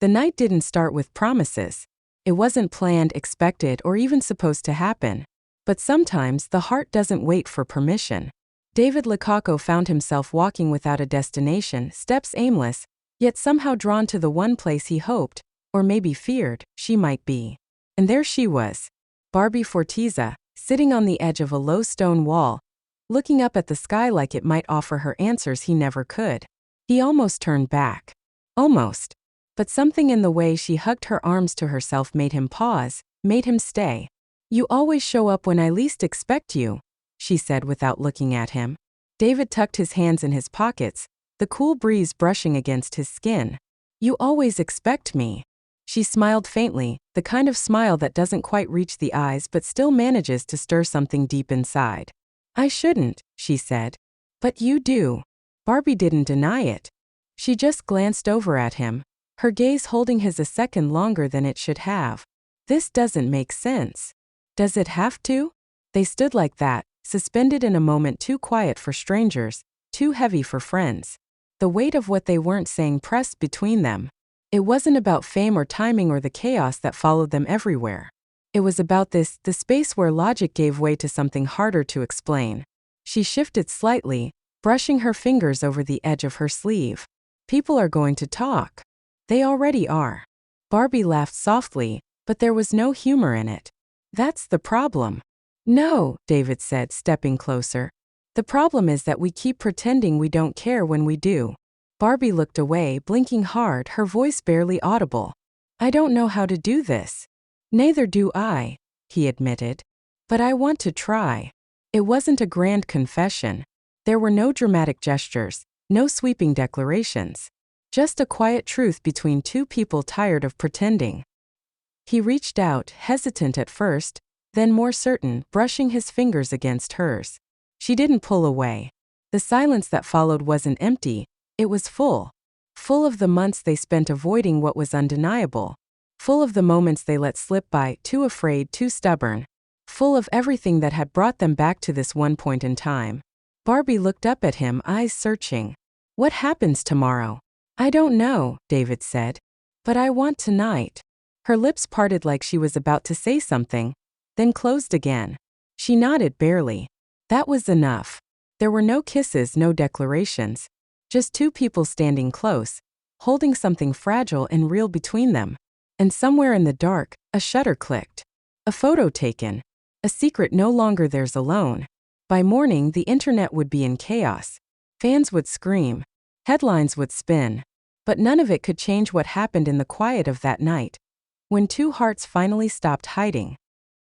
The night didn't start with promises. It wasn't planned, expected, or even supposed to happen. But sometimes the heart doesn't wait for permission. David Lukaku found himself walking without a destination, steps aimless, yet somehow drawn to the one place he hoped, or maybe feared, she might be. And there she was, Barbie Forteza, sitting on the edge of a low stone wall, looking up at the sky like it might offer her answers he never could. He almost turned back. Almost. But something in the way she hugged her arms to herself made him pause, made him stay. "You always show up when I least expect you," she said without looking at him. David tucked his hands in his pockets, the cool breeze brushing against his skin. "You always expect me." She smiled faintly, the kind of smile that doesn't quite reach the eyes but still manages to stir something deep inside. "I shouldn't," she said. "But you do." Barbie didn't deny it. She just glanced over at him, her gaze holding his a second longer than it should have. "This doesn't make sense. Does it have to?" They stood like that, suspended in a moment too quiet for strangers, too heavy for friends. The weight of what they weren't saying pressed between them. It wasn't about fame or timing or the chaos that followed them everywhere. It was about the space where logic gave way to something harder to explain. She shifted slightly, brushing her fingers over the edge of her sleeve. "People are going to talk. They already are." Barbie laughed softly, but there was no humor in it. "That's the problem." "No," David said, stepping closer. "The problem is that we keep pretending we don't care when we do." Barbie looked away, blinking hard, her voice barely audible. "I don't know how to do this." "Neither do I," he admitted. "But I want to try." It wasn't a grand confession. There were no dramatic gestures, no sweeping declarations. Just a quiet truth between two people tired of pretending. He reached out, hesitant at first, then more certain, brushing his fingers against hers. She didn't pull away. The silence that followed wasn't empty, it was full. Full of the months they spent avoiding what was undeniable. Full of the moments they let slip by, too afraid, too stubborn. Full of everything that had brought them back to this one point in time. Barbie looked up at him, eyes searching. "What happens tomorrow?" "I don't know," David said. "But I want tonight." Her lips parted like she was about to say something, then closed again. She nodded barely. That was enough. There were no kisses, no declarations. Just two people standing close, holding something fragile and real between them. And somewhere in the dark, a shutter clicked. A photo taken. A secret no longer theirs alone. By morning, the internet would be in chaos. Fans would scream. Headlines would spin. But none of it could change what happened in the quiet of that night, when two hearts finally stopped hiding.